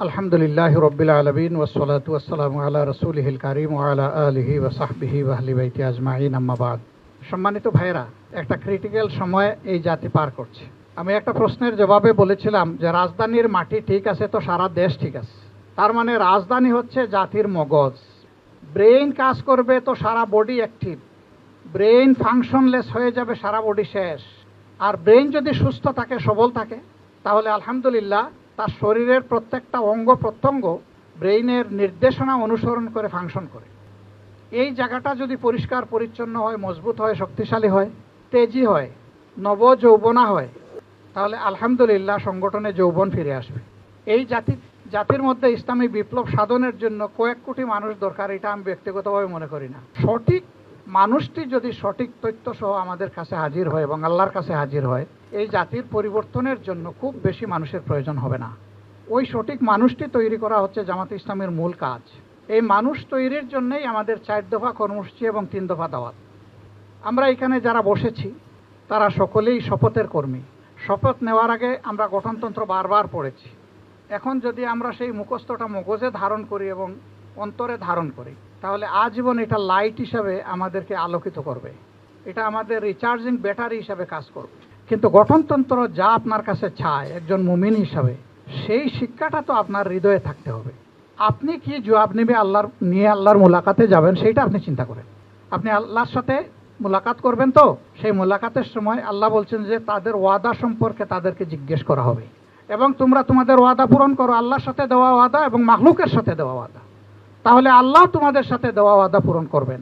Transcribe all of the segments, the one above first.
আলহামদুলিল্লাহ রব্বিল আলামিন ওয়াসসালাতু ওয়াসসালামু আলা রাসূলিহিল কারীম ওয়া আলা আলিহি ওয়া সাহবিহি ওয়া আহলি বাইতি আজমাইন, আম্মা বাদ। সম্মানিত ভাইরা, একটা ক্রিটিক্যাল সময় এই জাতি পার করছে। আমি একটা প্রশ্নের জবাবে বলেছিলাম যে রাজধানীর মাটি ঠিক আছে তো সারা দেশ ঠিক আছে। তার মানে রাজধানী হচ্ছে জাতির মগজ। ব্রেইন কাজ করবে তো সারা বডি অ্যাক্টিভ। ব্রেইন ফাংশনলেস হয়ে যাবে, সারা বডি শেষ। আর ব্রেইন যদি সুস্থ থাকে, সবল থাকে, তাহলে আলহামদুলিল্লাহ তার শরীরের প্রত্যেকটা অঙ্গ প্রত্যঙ্গ ব্রেইনের নির্দেশনা অনুসরণ করে ফাংশন করে। এই জায়গাটা যদি পরিষ্কার পরিচ্ছন্ন হয়, মজবুত হয়, শক্তিশালী হয়, তেজি হয়, নব যৌবনা হয়, তাহলে আলহামদুলিল্লাহ সংগঠনে যৌবন ফিরে আসবে। এই জাতির মধ্যে ইসলামী বিপ্লব সাধনের জন্য কয়েক কোটি মানুষ দরকার, এটা আমি ব্যক্তিগতভাবে মনে করি না। সঠিক মানুষটি যদি সঠিক তথ্য সহ আমাদের কাছে হাজির হয় এবং আল্লাহর কাছে হাজির হয়, এই জাতির পরিবর্তনের জন্য খুব বেশি মানুষের প্রয়োজন হবে না। ওই সঠিক মানুষটি তৈরি করা হচ্ছে জামাতে ইসলামের মূল কাজ। এই মানুষ তৈরির জন্যই আমাদের 4 দফা কর্মসূচি এবং 3 দফা দাওয়াত। আমরা এখানে যারা বসেছি তারা সকলেই শপথের কর্মী। শপথ নেওয়ার আগে আমরা গঠনতন্ত্র বারবার পড়েছি। এখন যদি আমরা সেই মুখস্থটা মগজে ধারণ করি এবং অন্তরে ধারণ করি, তাহলে আজীবন এটা লাইট হিসাবে আমাদেরকে আলোকিত করবে। এটা আমাদের রিচার্জিং ব্যাটারি হিসাবে কাজ করবে। কিন্তু গঠনতন্ত্র যা আপনার কাছে চায় একজন মুমিন হিসাবে, সেই শিক্ষাটা তো আপনার হৃদয়ে থাকতে হবে। আপনি কি জবাব নেবে আল্লাহর মুলাকাতে যাবেন, সেইটা আপনি চিন্তা করেন। আপনি আল্লাহর সাথে মুলাকাত করবেন, তো সেই মুলাকাতের সময় আল্লাহ বলছেন যে তাদের ওয়াদা সম্পর্কে তাদেরকে জিজ্ঞেস করা হবে এবং তোমরা তোমাদের ওয়াদা পূরণ করো, আল্লাহর সাথে দেওয়া ওয়াদা এবং মাখলুকের সাথে দেওয়া ওয়াদা। তাহলে আল্লাহ তোমাদের সাথে দেওয়া ওয়াদা পূরণ করবেন।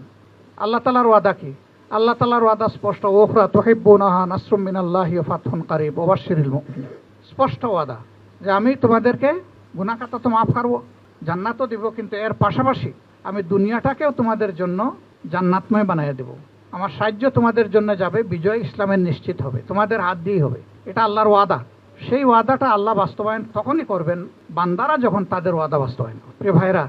আল্লাহ তাআলার ওয়াদা কি? আল্লাহ তাআলার ওয়াদা স্পষ্ট, ওখরা তুহিব্বুনাহা নাসরুম মিনাল্লাহি ওয়া ফাতহুন কারীব ওয়া বাশশিরিল মুমিনিন। স্পষ্ট ওয়াদা যে আমি তোমাদেরকে গুনাহ খাতা তো মাফ করব, জান্নাতও দিব, কিন্তু এর পাশাপাশি আমি দুনিয়াটাকেও তোমাদের জন্য জান্নাতময় বানিয়ে দেব। আমার সাহায্য তোমাদের জন্য যাবে, বিজয় ইসলামের নিশ্চিত হবে, তোমাদের হাত দিয়েই হবে। এটা আল্লাহর ওয়াদা। সেই ওয়াদাটা আল্লাহ বাস্তবায়ন তখনই করবেন বান্দারা যখন তাদের ওয়াদা বাস্তবায়ন করবে। প্রিয় ভাইরা,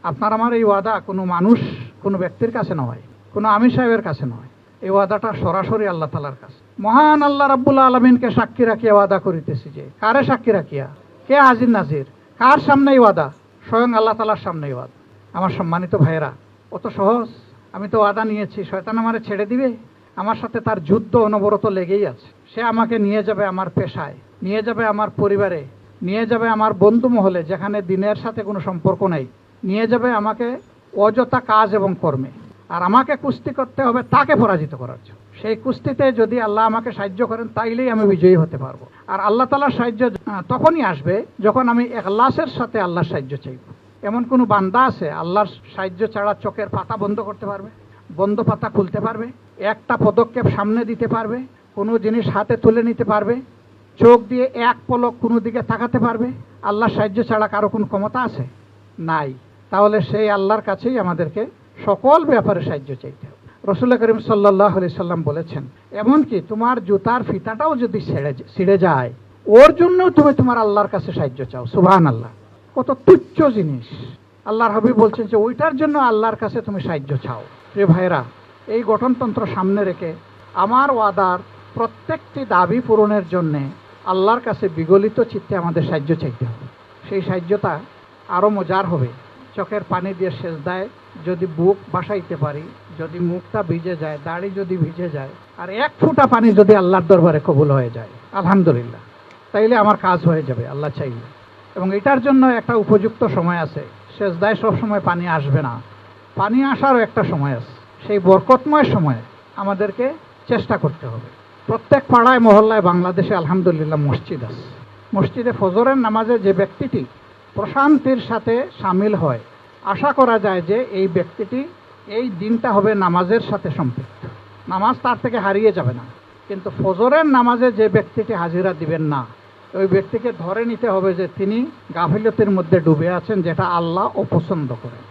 আপনার আমার এই ওয়াদা কোনো মানুষ, কোনো ব্যক্তির কাছে নয়, কোনো আমির সাহেবের কাছে নয়। এই ওয়াদাটা সরাসরি আল্লাহ তাআলার কাছে। মহান আল্লাহ রাব্বুল আলামিনকে সাক্ষী রাখিয়া ওয়াদা করিতেছি যে, কারে সাক্ষী রাখিয়া? কে হাজির নাজির? কার সামনে এই ওয়াদা? স্বয়ং আল্লাহ তাআলার সামনে এই ওয়াদা। আমার সম্মানিত ভাইয়েরা, অত সহজ? আমি তো ওয়াদা নিয়েছি, শয়তান আমারে ছেড়ে দিবে? আমার সাথে তার যুদ্ধ অনবরত লেগেই আছে। সে আমাকে নিয়ে যাবে আমার পেশায়, নিয়ে যাবে আমার পরিবারে, নিয়ে যাবে আমার বন্ধু মহলে যেখানে দিনের সাথে কোনো সম্পর্ক নেই, নিয়ে যাবে আমাকে অযথা কাজ এবং কর্মে। আর আমাকে কুস্তি করতে হবে তাকে পরাজিত করার জন্য। সেই কুস্তিতে যদি আল্লাহ আমাকে সাহায্য করেন, তাইলেই আমি বিজয়ী হতে পারবো। আর আল্লাহ তাআলার সাহায্য তখনই আসবে যখন আমি ইখলাসের সাথে আল্লাহর সাহায্য চাইব। এমন কোনো বান্দা আছে আল্লাহর সাহায্য ছাড়া চোখের পাতা বন্ধ করতে পারবে? বন্ধ পাতা খুলতে পারবে? একটা পদক্ষেপ সামনে দিতে পারবে? কোনো জিনিস হাতে তুলে নিতে পারবে? চোখ দিয়ে এক পলক কোনো দিকে তাকাতে পারবে? আল্লাহর সাহায্য ছাড়া কারো কোনো ক্ষমতা আছে? নাই। তাহলে সেই আল্লাহর কাছেই আমাদেরকে সকল ব্যাপারে সাহায্য চাইতে হবে। রাসূল করিম সাল্লাল্লাহু আলাইহি সাল্লাম বলেছেন, এমনকি তোমার জুতার ফিতাটাও যদি ছিঁড়ে যায়, ওর জন্য তুমি তোমার আল্লাহর কাছে সাহায্য চাও। সুবহানাল্লাহ, কত তুচ্ছ জিনিস। আল্লাহর হাবিব বলছেন যে ওইটার জন্য আল্লাহর কাছে তুমি সাহায্য চাও। প্রিয় ভাইরা, এই গঠনতন্ত্র সামনে রেখে আমার ওয়াদার প্রত্যেকটি দাবি পূরণের জন্যে আল্লাহর কাছে বিগলিত চিত্তে আমাদের সাহায্য চাইতে হবে। সেই সাহায্যটা আরও মজার হবে। চোখের পানি দিয়ে সেজদায় যদি বুক বাসাইতে পারি, যদি মুখটা ভিজে যায়, দাড়ি যদি ভিজে যায়, আর এক ফোঁটা পানি যদি আল্লাহর দরবারে কবুল হয়ে যায়, আলহামদুলিল্লাহ, তাইলে আমার কাজ হয়ে যাবে আল্লাহ চাইলে। এবং এটার জন্য একটা উপযুক্ত সময় আছে। সেজদায় সব সময় পানি আসবে না, পানি আসারও একটা সময় আছে। সেই বরকতময় সময়ে আমাদেরকে চেষ্টা করতে হবে। প্রত্যেক পাড়ায় মহল্লায় বাংলাদেশে আলহামদুলিল্লাহ মসজিদ আছে। মসজিদে ফজরের নামাজে যে ব্যক্তিটি প্রশান্তির সাথে সামিল হয়, আশা করা যায় যে এই ব্যক্তিটি এই দিনটা হবে নামাজের সাথে সম্পৃক্ত। নামাজ তার থেকে হারিয়ে যাবে না। কিন্তু ফজরের নামাজে যে ব্যক্তিটি হাজিরা দিবেন না, ওই ব্যক্তিকে ধরে নিতে হবে যে তিনি গাফিলতির মধ্যে ডুবে আছেন, যেটা আল্লাহ অপছন্দ করেন।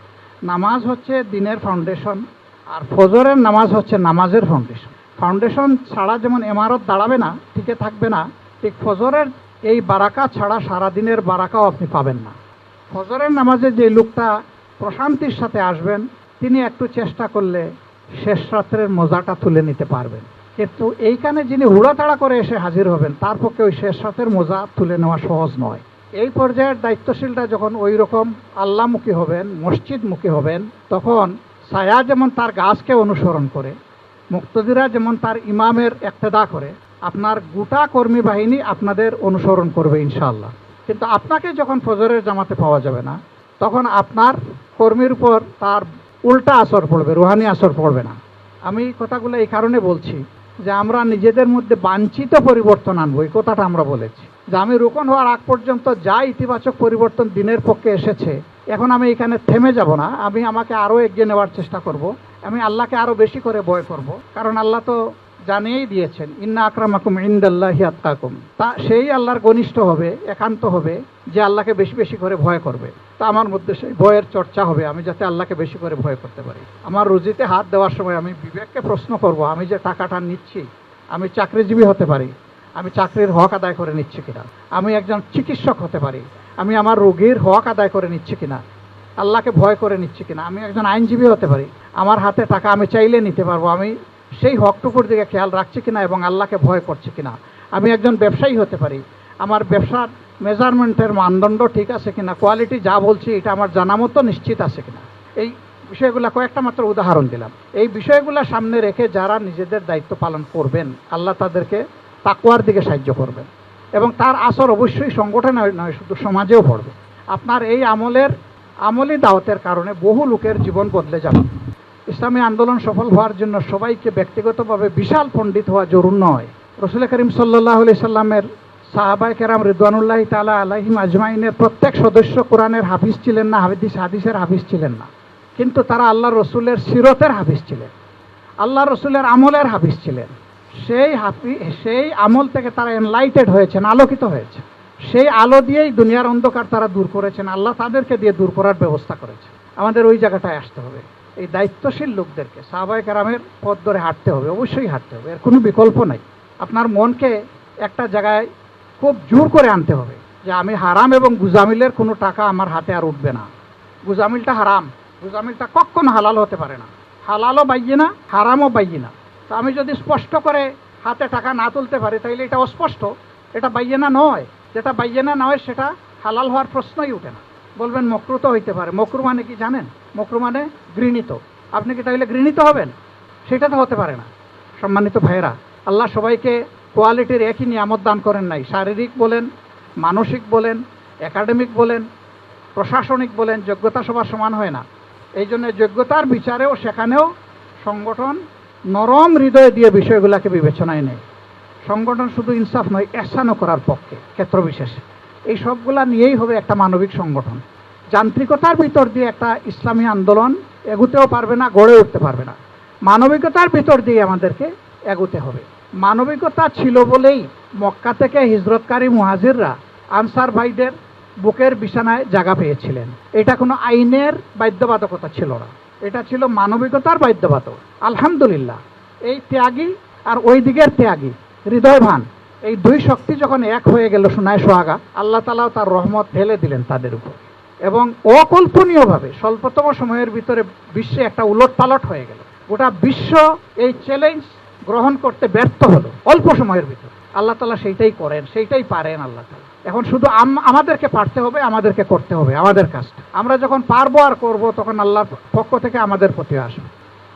নামাজ হচ্ছে দিনের ফাউন্ডেশন, আর ফজরের নামাজ হচ্ছে নামাজের ফাউন্ডেশন। ফাউন্ডেশন ছাড়া যেমন ইমারত দাঁড়াবে না, টিকে থাকবে না, ঠিক ফজরের এই বারাকা ছাড়া সারাদিনের বারাকাও আপনি পাবেন না। ফজরের নামাজে যে লোকটা প্রশান্তির সাথে আসবেন, তিনি একটু চেষ্টা করলে শেষ রাত্রের মজাটা তুলে নিতে পারবেন। কিন্তু এইখানে যিনি হুড়াতাড়া করে এসে হাজির হবেন, তার পক্ষে ওই শেষ রাতের মজা তুলে নেওয়া সহজ নয়। এই পর্যায়ের দায়িত্বশীলরা যখন ওই রকম আল্লাহমুখী হবেন, মসজিদমুখী হবেন, তখন ছায়া যেমন তার গাছকে অনুসরণ করে, মুক্তদিরা যেমন তার ইমামের ইক্তেদা করে, আপনার গোটা কর্মী বাহিনী আপনাদের অনুসরণ করবে ইনশাআল্লাহ। কিন্তু আপনাকে যখন ফজরের জামাতে পাওয়া যাবে না, তখন আপনার কর্মীর উপর তার উল্টা আসর পড়বে, রুহানি আসর পড়বে না। আমি কথাগুলো এই কারণে বলছি যে আমরা নিজেদের মধ্যে বাঞ্ছিত পরিবর্তন আনবো, এই কথাটা আমরা বলেছি যে আমি রোপণ হওয়ার আগ পর্যন্ত যা ইতিবাচক পরিবর্তন দিনের পক্ষে এসেছে, এখন আমি এখানে থেমে যাব না, আমি আমাকে আরও এগিয়ে নেওয়ার চেষ্টা করব, আমি আল্লাহকে আরও বেশি করে ভয় করব। কারণ আল্লাহ তো জানিয়েই দিয়েছেন, ইন্না আকরামাকুম ইনদাল্লাহি আতকাকুম, তা সেই আল্লাহর ঘনিষ্ঠ হবে, একান্ত হবে যে আল্লাহকে বেশি বেশি করে ভয় করবে। তা আমার মধ্যে সেই ভয়ের চর্চা হবে, আমি যাতে আল্লাহকে বেশি করে ভয় করতে পারি। আমার রুজিতে হাত দেওয়ার সময় আমি বিবেককে প্রশ্ন করব, আমি যে টাকাটা নিচ্ছি, আমি চাকরিজীবী হতে পারি, আমি চাকরির হক আদায় করে নিচ্ছি কিনা, আমি একজন চিকিৎসক হতে পারি, আমি আমার রোগীর হক আদায় করে নিচ্ছি কিনা, আল্লাহকে ভয় করে নিচ্ছি কিনা, আমি একজন আইনজীবী হতে পারি, আমার হাতে টাকা আমি চাইলে নিতে পারবো, আমি সেই হকটুকুর দিকে খেয়াল রাখছি কিনা এবং আল্লাহকে ভয় করছি কিনা, আমি একজন ব্যবসায়ী হতে পারি, আমার ব্যবসার মেজারমেন্টের মানদণ্ড ঠিক আছে কিনা, কোয়ালিটি যা বলছি এটা আমার জানা মতো নিশ্চিত আছে কিনা। এই বিষয়গুলো কয়েকটা মাত্র উদাহরণ দিলাম। এই বিষয়গুলো সামনে রেখে যারা নিজেদের দায়িত্ব পালন করবেন, আল্লাহ তাদেরকে তাকওয়ার দিকে সাহায্য করবেন এবং তার আসর অবশ্যই সংগঠনে নয়, শুধু সমাজেও পড়বে। আপনার এই আমলি দাওয়াতের কারণে বহু লোকের জীবন বদলে যাবে। ইসলামী আন্দোলন সফল হওয়ার জন্য সবাইকে ব্যক্তিগতভাবে বিশাল পণ্ডিত হওয়া জরুরি নয়। রাসূল করিম সাল্লাল্লাহু আলাইহি সাল্লামের সাহাবায়ে কেরাম রিদওয়ানুল্লাহি তাআলা আলাইহিম আজমাইনের প্রত্যেক সদস্য কোরআনের হাফিজ ছিলেন না, হাদিসের হাফিজ ছিলেন না, কিন্তু তারা আল্লাহ রসুলের সিরতের হাফিজ ছিলেন, আল্লাহ রসুলের আমলের হাফিজ ছিলেন। সেই আমল থেকে তারা এনলাইটেড হয়েছেন, আলোকিত হয়েছে। সেই আলো দিয়েই দুনিয়ার অন্ধকার তারা দূর করেছেন, আল্লাহ তাদেরকে দিয়ে দূর করার ব্যবস্থা করেছে। আমাদের ওই জায়গাটায় আসতে হবে। এই দায়িত্বশীল লোকদেরকে সাহাবায়ে কেরামের পথ ধরে হাঁটতে হবে, অবশ্যই হাঁটতে হবে, এর কোনো বিকল্প নাই। আপনার মনকে একটা জায়গায় খুব জোর করে আনতে হবে যে আমি হারাম এবং গুজামিলের কোনো টাকা আমার হাতে আর উঠবে না। গুজামিলটা হারাম, গুজামিলটা কখনো হালাল হতে পারে না। হালালও বাইয়ে না, হারামও বাইয়ে না। তো আমি যদি স্পষ্ট করে হাতে টাকা না তুলতে পারি, তাইলে এটা অস্পষ্ট, এটা বাইয়ে না নয়। যেটা বাইয়ে না নয় সেটা হালাল হওয়ার প্রশ্নই উঠে না। বলবেন মকরু তো হইতে পারে, মকরু মানে কি জানেন? মকরু মানে ঘৃণিত। আপনি কি তাইলে ঘৃণিত হবেন? সেটা তো হতে পারে না। সম্মানিত ভাইয়েরা, আল্লাহ সবাইকে কোয়ালিটির একই নিয়ামত দান করেন নাই। শারীরিক বলেন, মানসিক বলেন, একাডেমিক বলেন, প্রশাসনিক বলেন, যোগ্যতা সবার সমান হয় না। এই জন্য যোগ্যতার বিচারেও সেখানেও সংগঠন নরম হৃদয় দিয়ে বিষয়গুলোকে বিবেচনায় নেয়। সংগঠন শুধু ইনসাফ নয়, এহসানও করার পক্ষে ক্ষেত্র বিশেষে। এই সবগুলা নিয়েই হবে একটা মানবিক সংগঠন। যান্ত্রিকতার ভিতর দিয়ে একটা ইসলামী আন্দোলন এগুতেও পারবে না, গড়ে উঠতে পারবে না। মানবিকতার ভিতর দিয়ে আমাদেরকে এগুতে হবে। মানবিকতা ছিল বলেই মক্কা থেকে হিজরতকারী মুহাজিররা আনসার ভাইদের বুকের বিছানায় জায়গা পেয়েছিলেন। এটা কোনো আইনের বাধ্যবাধকতা ছিল না, এটা ছিল মানবিকতার বাধ্যবাধকতা। আলহামদুলিল্লাহ, এই ত্যাগী আর ওই দিকের ত্যাগী, হৃদয়বান, এই দুই শক্তি যখন এক হয়ে গেল সোনায় সোহাগা, আল্লাহ তাআলা তার রহমত ঢেলে দিলেন তাদের উপর এবং অকল্পনীয়ভাবে স্বল্পতম সময়ের ভিতরে বিশ্বে একটা উলটপালট হয়ে গেল। গোটা বিশ্ব এই চ্যালেঞ্জ গ্রহণ করতে ব্যর্থ হলো অল্প সময়ের ভিতরে। আল্লাহ তাআলা সেইটাই করেন, সেইটাই পারেন আল্লাহ তাআলা। এখন শুধু আমাদেরকে পারতে হবে, আমাদেরকে করতে হবে আমাদের কাজটা। আমরা যখন পারবো আর করবো, তখন আল্লাহর পক্ষ থেকে আমাদের প্রতি আসবে।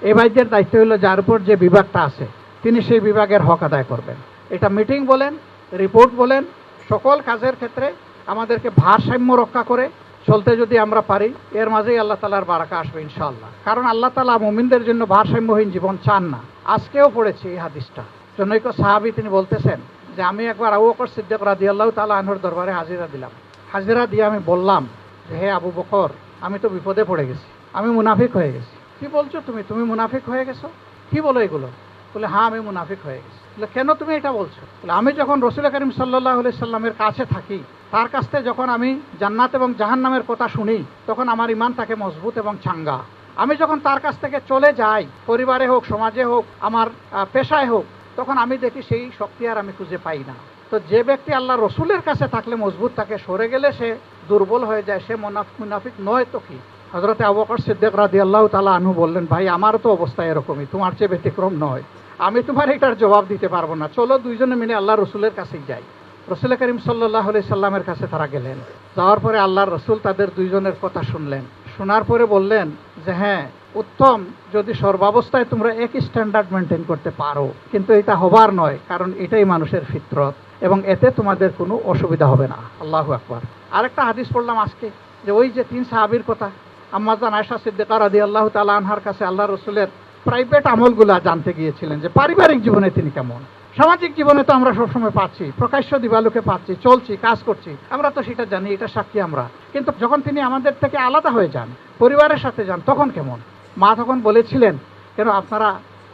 এই ভাইদের দায়িত্ব হলো যার উপর যে বিভাগটা আছে তিনি সেই বিভাগের হক আদায় করবেন। এটা মিটিং বলেন, রিপোর্ট বলেন, সকল কাজের ক্ষেত্রে আমাদেরকে ভারসাম্য রক্ষা করে চলতে যদি আমরা পারি, এর মাঝেই আল্লাহ তাআলার বারাকা আসবে ইনশাআল্লাহ। কারণ আল্লাহ তাআলা মুমিনদের জন্য ভারসাম্যহীন জীবন চান না। আজকেও পড়েছি এই হাদিসটা। জনৈক সাহাবী তিনি বলতেছেন যে আমি একবার আবু বকর সিদ্দিক রাদিয়াল্লাহু তাআলা আনহুর দরবারে হাজিরা দিলাম। হাজিরা দিয়ে আমি বললাম যে হে আবু বকর, আমি তো বিপদে পড়ে গেছি, আমি মুনাফিক হয়ে গেছি। কি বলছো তুমি মুনাফিক হয়ে গেছো? কি বলো এগুলো? বলে হ্যাঁ, আমি মুনাফিক হয়ে গেছি। বলে কেন তুমি এটা বলছো? বলে আমি যখন রাসূল করিম সাল্লাল্লাহু আলাইহি সাল্লামের কাছে থাকি, তার কাছ থেকে যখন আমি জান্নাত এবং জাহান্নামের কথা শুনি, তখন আমার ঈমান থাকে মজবুত এবং চাঙ্গা। আমি যখন তার কাছ থেকে চলে যাই, পরিবারে হোক, সমাজে হোক, আমার পেশায় হোক, তখন আমি দেখি সেই শক্তি আর আমি খুঁজে পাই না। তো যে ব্যক্তি আল্লাহ রসুলের কাছে থাকলে মজবুত থাকে, সরে গেলে সে দুর্বল হয়ে যায়, সে মুনাফিক নয় তো কি? হযরতে আবু বকর সিদ্দিক রাদিয়াল্লাহু তাআলা আনহু বললেন, ভাই আমারও তো অবস্থা এরকমই, তোমার চেয়ে ব্যতিক্রম নয়। আমি তোমার এটার জবাব দিতে পারবো না, চলো দুইজনে মিলে আল্লাহ রসুলের কাছেই যাই। রসুল করিম সাল্লাল্লাহু আলাইহি সাল্লামের কাছে তারা গেলেন। যাওয়ার পরে আল্লাহর রসুল তাদের দুইজনের কথা শুনলেন। শোনার পরে বললেন যে হ্যাঁ, উত্তম যদি সর্বাবস্থায় তোমরা একই স্ট্যান্ডার্ড মেনটেন করতে পারো, কিন্তু এটা হবার নয়, কারণ এটাই মানুষের ফিতরত এবং এতে তোমাদের কোনো অসুবিধা হবে না। আল্লাহু আকবার। আরেকটা হাদিস পড়লাম আজকে, যে ওই যে 3 সাহাবীর কথা, আম্মা জান আয়েশা সিদ্দিকা রাদিয়াল্লাহু তাআলা আনহার কাছে আল্লাহ রসুলের প্রাইভেট আমলগুলা জানতে গিয়েছিলেন, যে পারিবারিক জীবনে তিনি কেমন। সামাজিক জীবনে তো আমরা সবসময় পাচ্ছি, প্রকাশ্য দিবালোকে পাচ্ছি, চলছি, কাজ করছি, আমরা তো সেটা জানি, এটা সাক্ষী আমরা। কিন্তু যখন তিনি আমাদের থেকে আলাদা হয়ে যান, পরিবারের সাথে যান, তখন কেমন? মা তখন বলেছিলেন, কেন আপনারা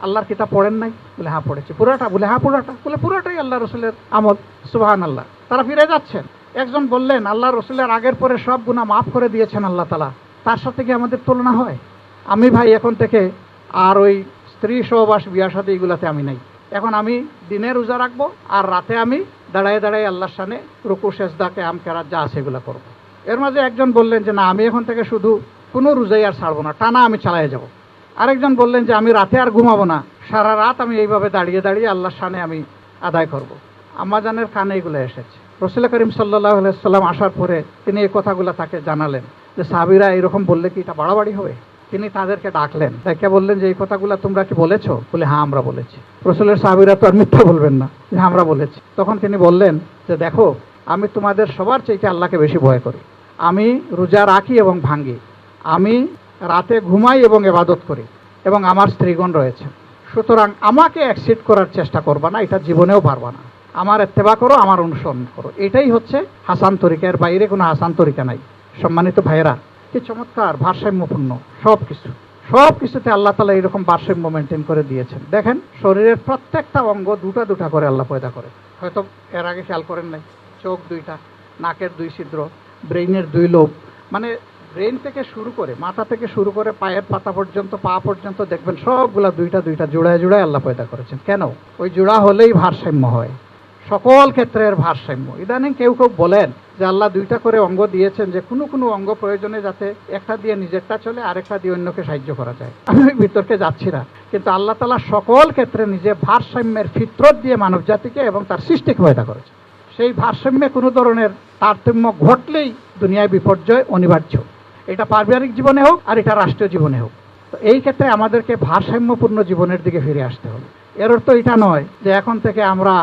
আল্লাহর কিতাব পড়েন নাই? বলে হ্যাঁ পড়েছি। পুরোটা? বলে হ্যাঁ পুরোটা। বলে পুরোটাই আল্লাহ রসুলের আমল। সুবহানাল্লাহ। তারা ফিরে যাচ্ছেন। একজন বললেন, আল্লাহ রসুলের আগের পরে সব গুনাহ মাফ করে দিয়েছেন আল্লাহ তাআলা, তার সাথে কি আমাদের তুলনা হয়? আমি ভাই এখন থেকে আর ওই স্ত্রী সহবাস, বিয়া শাদী এগুলাতে আমি নাই। এখন আমি দিনে রোজা রাখবো, আর রাতে আমি দাঁড়ায় দাঁড়ায় আল্লাহর সামনে রুকু সেজদা কিয়াম কেরাত যা আছে এগুলো করবো। এর মাঝে একজন বললেন যে না, আমি এখন থেকে শুধু কোনো রোজাই আর ছাড়বো না, টানা আমি চালিয়ে যাব। আরেকজন বললেন যে আমি রাতে আর ঘুমাবো না, সারা রাত আমি এইভাবে দাঁড়িয়ে দাঁড়িয়ে আল্লাহর সামনে আমি আদায় করব। আম্মাজানের কানে এগুলো এসেছে। রসুল করিম সাল্লাল্লাহু আলাইহি সাল্লাম আসার পরে তিনি এই কথাগুলো তাকে জানালেন, যে সাহাবীরা এরকম বললে কি এটা বাড়াবাড়ি হবে? তিনি তাদেরকে ডাকলেন, তাকে বললেন যে এই কথাগুলো তোমরা কি বলেছো? বলে হ্যাঁ আমরা বলেছি। রসুলের সাহাবীরা তো আর মিথ্যা বলবেন না, যে আমরা বলেছি। তখন তিনি বললেন যে দেখো, আমি তোমাদের সবার চাইতে আল্লাহকে বেশি ভয় করি। আমি রোজা রাখি এবং ভাঙ্গি, আমি রাতে ঘুমাই এবং ইবাদত করি, এবং আমার স্ত্রীগণ রয়েছে। সুতরাং আমাকে অ্যাকসেপ্ট করার চেষ্টা করবা না, এটা জীবনেও পারবা না। আমার ইত্তেবা করো, আমার অনুসরণ করো, এটাই হচ্ছে হাসান তরিকা, এর বাইরে কোনো হাসান তরিকা নাই। সম্মানিত ভাইয়েরা, কি চমৎকার ভারসাম্যপূর্ণ সব কিছুতে আল্লাহ তাআলা এরকম ভারসাম্য মেনটেন করে দিয়েছেন। দেখেন, শরীরের প্রত্যেকটা অঙ্গ দুটা দুটা করে আল্লাহ পয়দা করে। হয়তো এর আগে খেয়াল করেন নাই, চোখ 2টা, নাকের 2 ছিদ্র, ব্রেইনের 2 লোব, মানে ব্রেইন থেকে শুরু করে, মাথা থেকে শুরু করে পায়ের পাতা পর্যন্ত, পা পর্যন্ত দেখবেন সবগুলা 2টা 2টা জোড়ায় জোড়ায় আল্লাহ পয়দা করেছেন। কেন? ওই জোড়া হলেই ভারসাম্য হয়, সকল ক্ষেত্রের ভারসাম্য। ইদানিং কেউ কেউ বলেন যে আল্লাহ 2টা করে অঙ্গ দিয়েছেন, যে কোনো কোনো অঙ্গ প্রয়োজনে যাতে একটা দিয়ে নিজেরটা চলে, আরেকটা দিয়ে অন্যকে সাহায্য করা যায়। আমি ওই বিতর্কে যাচ্ছি না, কিন্তু আল্লাহ তাআলা সকল ক্ষেত্রে নিজে ভারসাম্যের ফিতরত দিয়ে মানব জাতিকে এবং তার সৃষ্টিকে পয়দা করেছে। সেই ভারসাম্যে কোনো ধরনের তারতম্য ঘটলেই দুনিয়ায় বিপর্যয় অনিবার্য। এটা পারিবারিক জীবনে হোক আর এটা রাষ্ট্রীয় জীবনে হোক। তো এই ক্ষেত্রে আমাদেরকে ভারসাম্যপূর্ণ জীবনের দিকে ফিরে আসতে হবে। এর অর্থ এটা নয় যে এখন থেকে আমরা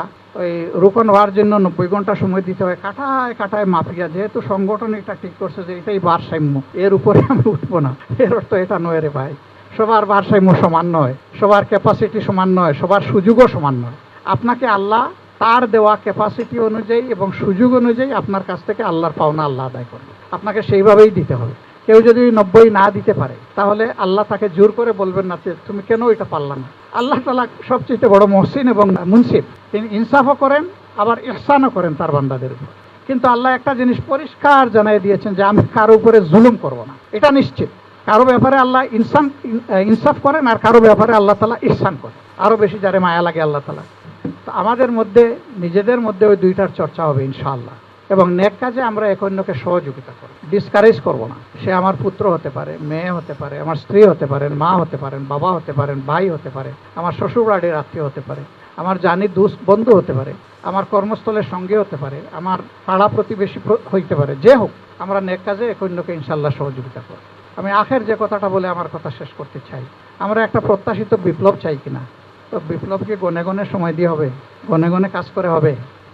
ওই রোপণ হওয়ার জন্য 90 ঘন্টা সময় দিতে হয়, কাটায় কাটায় মাফিয়া, যেহেতু সংগঠন এটা ঠিক করছে যে এটাই ভারসাম্য, এর উপরে আমি উঠবো না। এর অর্থ এটা নয় রে ভাই। সবার ভারসাম্য সমান নয়, সবার ক্যাপাসিটি সমান নয়, সবার সুযোগও সমান নয়। আপনাকে আল্লাহ তার দেওয়া ক্যাপাসিটি অনুযায়ী এবং সুযোগ অনুযায়ী আপনার কাছ থেকে আল্লাহর পাওনা আল্লাহ আদায় করবে, আপনাকে সেইভাবেই দিতে হবে। কেউ যদি 90 না দিতে পারে, তাহলে আল্লাহ তাকে জোর করে বলবেন না যে তুমি কেন এটা পারলা না। আল্লাহ তাআলা সবচেয়ে বড় মহসিন এবং মুনসিফ, তিনি ইনসাফও করেন আবার ইহসানও করেন তার বান্দাদের উপর। কিন্তু আল্লাহ একটা জিনিস পরিষ্কার জানিয়ে দিয়েছেন যে আমি কারো উপরে জুলুম করব না, এটা নিশ্চিত। কারো ব্যাপারে আল্লাহ ইনসাফ করেন, আর কারো ব্যাপারে আল্লাহ তাআলা ইহসান করেন, আরো বেশি যারে মায়া লাগে আল্লাহ তাআলা। তো আমাদের মধ্যে নিজেদের মধ্যে ওই 2টার চর্চা হবে ইনশাআল্লাহ, এবং নেক কাজে আমরা এক অন্যকে সহযোগিতা করব, ডিসকারেজ করব না। সে আমার পুত্র হতে পারে, মেয়ে হতে পারে, আমার স্ত্রী হতে পারেন, মা হতে পারেন, বাবা হতে পারেন, ভাই হতে পারে, আমার শ্বশুর বাড়ির আত্মীয় হতে পারে, আমার জানি বন্ধু হতে পারে, আমার কর্মস্থলের সঙ্গে হতে পারে, আমার পাড়া প্রতিবেশী হইতে পারে, যে হোক, আমরা নেক কাজে এক অন্যকে ইনশাআল্লাহ সহযোগিতা করব। আমি আখের যে কথাটা বলে আমার কথা শেষ করতে চাই, আমরা একটা প্রত্যাশিত বিপ্লব চাই কিনা? তো বিপ্লবকে গনে গনে সময় দিয়ে হবে, গনে গনে কাজ করে হবে।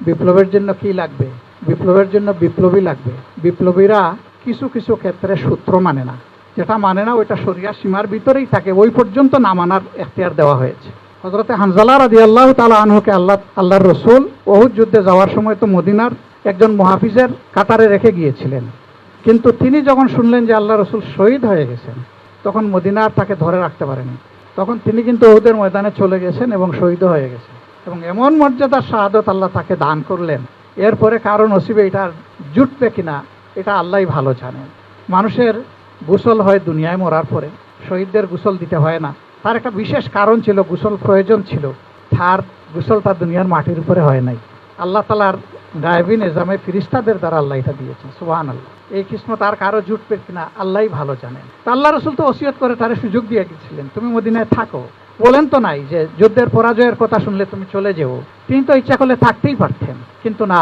বিপ্লবের জন্য কি লাগবে? বিপ্লবের জন্য বিপ্লবী লাগবে। বিপ্লবীরা কিছু কিছু ক্ষেত্রে সূত্র মানে না, যেটা মানে না ওইটা শরিয়ার সীমার ভিতরেই থাকে, ওই পর্যন্ত না মানার এখতিয়ার দেওয়া হয়েছে। হযরতে হানজালা রাদিয়াল্লাহু তাআলা আনহুকে আল্লাহর রাসূল উহুদ যুদ্ধে যাওয়ার সময় তো মদিনার একজন মুহাফিজের কাতারে রেখে গিয়েছিলেন, কিন্তু তিনি যখন শুনলেন যে আল্লাহর রাসূল শহীদ হয়ে গেছেন, তখন মদিনার তাকে ধরে রাখতে পারেনি। তখন তিনি কিন্তু উহুদের ময়দানে চলে গেছেন এবং শহীদ হয়ে গেছেন, এবং এমন মর্যাদার শাহাদত আল্লাহ তাকে দান করলেন। এরপরে কারো নসিবে এটা জুটবে কিনা এটা আল্লাহই ভালো জানেন। মানুষের গোসল হয় দুনিয়ায় মরার পরে, শহীদদের গোসল দিতে হয় না। তার একটা বিশেষ কারণ ছিল, গোসল প্রয়োজন ছিল, তার গোসলটা দুনিয়ার মাটির উপরে হয় নাই। আল্লাহ তাআলার গায়েবী নিজামে ফেরেশতাদের দ্বারা আল্লাহ এটা দিয়েছেন। সুবহানাল্লাহ। এই কিসমত আর কারো জুটবে কিনা আল্লাহই ভালো জানেন। তা আল্লাহ রাসূল তো ওসিয়ত করে তারে সুযোগ দিয়ে গেছিলেন, তুমি মদিনায় থাকো, বলেন তো নাই যে যুদ্ধের পরাজয়ের কথা শুনলে তুমি চলে যেও। তিনি তো ইচ্ছা করলে থাকতেই পারতেন, কিন্তু না,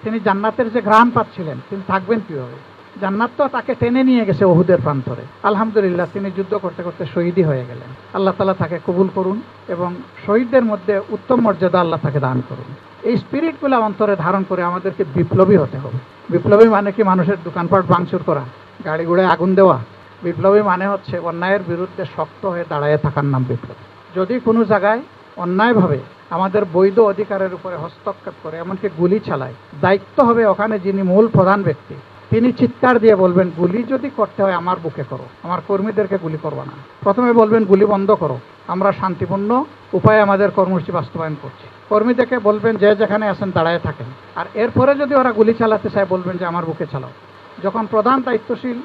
তিনি জান্নাতের যে ঘ্রাণ পাচ্ছিলেন, তিনি থাকবেন কিভাবে? জান্নাত তো তাকে টেনে নিয়ে গেছে উহুদের প্রান্তরে। আলহামদুলিল্লাহ, তিনি যুদ্ধ করতে করতে শহীদই হয়ে গেলেন। আল্লাহ তাআলা তাকে কবুল করুন এবং শহীদদের মধ্যে উত্তম মর্যাদা আল্লাহ তাকে দান করুন। এই স্পিরিটগুলো অন্তরে ধারণ করে আমাদেরকে বিপ্লবী হতে হবে। বিপ্লবী মানে কি মানুষের দোকানপাট ভাঙচুর করা, গাড়ি ঘোড়ায় আগুন দেওয়া? বিপ্লবী মানে হচ্ছে অন্যায়ের বিরুদ্ধে শক্ত হয়ে দাঁড়ায় থাকার নাম বিপ্লব। যদি কোনো জায়গায় অন্যায়ভাবে আমাদের বৈধ অধিকারের উপরে হস্তক্ষেপ করে, এমনকি গুলি চালায়, দায়িত্ব হবে ওখানে যিনি মূল প্রধান ব্যক্তি, তিনি চিৎকার দিয়ে বলবেন, গুলি যদি করতে হয় আমার বুকে করো, আমার কর্মীদেরকে গুলি করবো না। প্রথমে বলবেন গুলি বন্ধ করো, আমরা শান্তিপূর্ণ উপায়ে আমাদের কর্মসূচি বাস্তবায়ন করছি। কর্মীদেরকে বলবেন যে যেখানে আছেন দাঁড়ায় থাকেন, আর এরপরে যদি ওরা গুলি চালাতে চায় বলবেন যে আমার বুকে চালাও। যখন প্রধান দায়িত্বশীল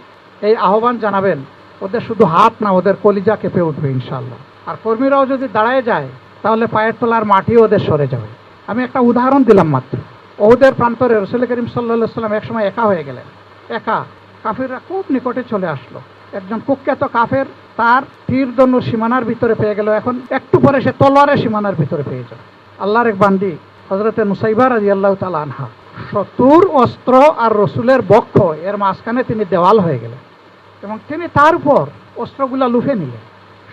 এই আহ্বান জানাবেন, ওদের শুধু হাত না, ওদের কলিজা কেঁপে উঠবে ইনশাআল্লাহ। আর কর্মীরাও যদি দাঁড়ায় যায় তাহলে পায়ের তলার মাটিও ওদের সরে যাবে। আমি একটা উদাহরণ দিলাম মাত্র। ওহুদের প্রান্তরে রাসূল করিম সাল্লাল্লাহু আলাইহি ওয়াসাল্লাম একসময় একা হয়ে গেলেন। একা, কাফেররা খুব নিকটে চলে আসলো। একজন কুখ্যাত কাফের তার তীর ধনুর সীমানার ভিতরে পেয়ে গেল, এখন একটু পরে সে তলোয়ারের সীমানার ভিতরে পেয়ে যাবে। আল্লাহর এক বান্দি হযরতে নুসাইবা রাদিয়াল্লাহু তাআলা আনহা, শত্রুর অস্ত্র আর রসুলের বক্ষ এর মাঝখানে তিনি দেওয়াল হয়ে গেলেন এবং তিনি তার উপর অস্ত্রগুলা লুফে নিলেন।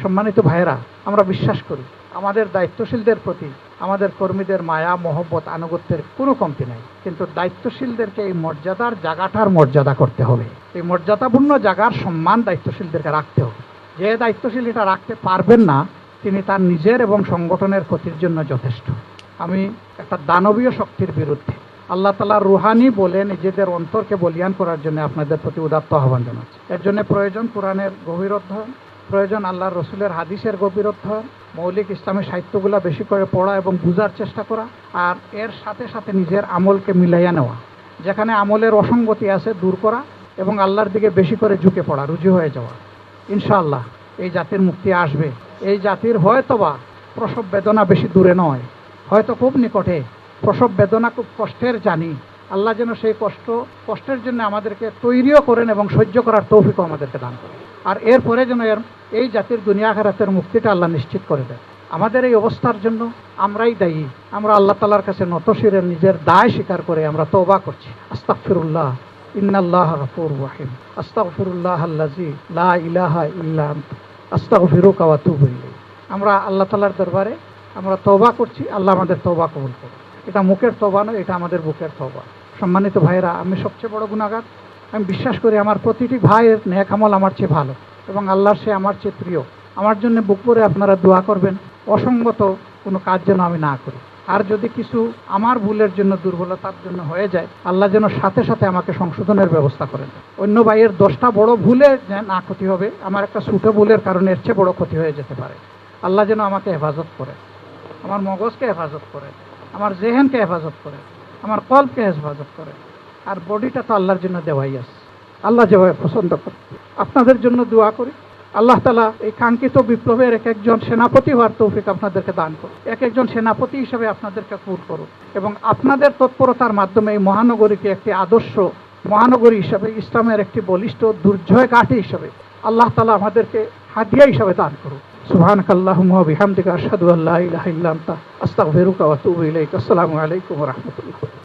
সম্মানিত ভাইয়েরা, আমরা বিশ্বাস করি আমাদের দায়িত্বশীলদের প্রতি আমাদের কর্মীদের মায়া, মহব্বত, আনুগত্যের কোনো কমতি নাই, কিন্তু দায়িত্বশীলদেরকে এই মর্যাদার জায়গাটার মর্যাদা করতে হবে। এই মর্যাদাপূর্ণ জায়গার সম্মান দায়িত্বশীলদেরকে রাখতে হবে। যে দায়িত্বশীল এটা রাখতে পারবেন না, তিনি তার নিজের এবং সংগঠনের ক্ষতির জন্য যথেষ্ট। আমি একটা দানবীয় শক্তির বিরুদ্ধে, আল্লাহ তাআলা রুহানি বলে নিজেদের অন্তরকে বলিয়ান করার জন্য আপনাদের প্রতি উদাত্ত আহ্বান জানাচ্ছি। এর জন্য প্রয়োজন কোরআনের গভীর অধ্যয়ন, প্রয়োজন আল্লাহর রসুলের হাদিসের গভীর অধ্যয়ন, মৌলিক ইসলামী সাহিত্যগুলো বেশি করে পড়া এবং বুঝার চেষ্টা করা, আর এর সাথে সাথে নিজের আমলকে মিলাইয়া নেওয়া, যেখানে আমলের অসঙ্গতি আছে দূর করা এবং আল্লাহর দিকে বেশি করে ঝুঁকে পড়া, রুজু হয়ে যাওয়া। ইনশাআল্লাহ এই জাতির মুক্তি আসবে। এই জাতির হয়তোবা প্রসব বেদনা বেশি দূরে নয়, হয়তো খুব নিকটে। প্রসব বেদনা খুব কষ্টের জানি, আল্লাহ যেন সেই কষ্টের জন্য আমাদেরকে তৈরিও করেন এবং সহ্য করার তৌফিকও আমাদেরকে দান করেন। আর এরপরে যেন এই জাতির দুনিয়া আখিরাতের মুক্তিটা আল্লাহ নিশ্চিত করে দেয়। আমাদের এই অবস্থার জন্য আমরাই দায়ী। আমরা আল্লাহ তাআলার কাছে নতশিরে নিজের দায় স্বীকার করে আমরা তওবা করছি। আস্তাগফিরুল্লাহ, ইন্নাল্লাহা গফুরুর রহিম। আস্তাগফিরুল্লাহ আল্লাযী লা ইলাহা ইল্লা আনহু আস্তাগফিরুকা ওয়া আতুবু ইলাইহি। আমরা আল্লাহ তাআলার দরবারে আমরা তওবা করছি, আল্লাহ আমাদের তওবা কবুল করুন। এটা মুখের তওবা নয়, এটা আমাদের বুকের তওবা। সম্মানিত ভাইয়েরা, আমি সবচেয়ে বড় গুনাহগার। আমি বিশ্বাস করি আমার প্রতিটি ভাইয়ের নেক আমল আমার চেয়ে ভালো এবং আল্লাহর সে আমার চেয়ে প্রিয়। আমার জন্য বুক ভরে আপনারা দোয়া করবেন, অসঙ্গত কোনো কাজ যেন আমি না করি। আর যদি কিছু আমার ভুলের জন্য, দুর্বলতার জন্য হয়ে যায়, আল্লাহ যেন সাথে সাথে আমাকে সংশোধনের ব্যবস্থা করেন। অন্য ভাইয়ের 10টা বড় ভুলে যে না ক্ষতি হবে, আমার একটা ছোট ভুলের কারণে এর চেয়ে বড় ক্ষতি হয়ে যেতে পারে। আল্লাহ যেন আমাকে হেফাজত করে, আমার মগজকে হেফাজত করে, আমার জেহেনকে হেফাজত করে, আমার কলবকে হেফাজত করে। আর বডিটা তো আল্লাহর জন্য দেওয়াই আছে, আল্লাহ যেভাবে পছন্দ করে। আপনাদের জন্য দোয়া করি, আল্লাহ তাআলা এই কাঙ্ক্ষিত বিপ্লবের এক একজন সেনাপতি হওয়ার তৌফিক আপনাদেরকে দান করুন। এক একজন সেনাপতি হিসেবে আপনাদেরকে কবুল করুন এবং আপনাদের তৎপরতার মাধ্যমে এই মহানগরীকে একটি আদর্শ মহানগরী হিসাবে, ইসলামের একটি বলিষ্ঠ দুর্জয় ঘাঁটি হিসাবে আল্লাহ তাআলা আমাদেরকে হাদিয়া হিসাবে দান করুন। সুবহানাকাল্লাহুম্মা ওয়া বিহামদিকা আশহাদু আল্লা ইলাহা ইল্লা আনতা আস্তাগফিরুকা ওয়া আতুবু ইলাইক। আসসালামু আলাইকুম ওয়া রাহমাতুল্লাহ।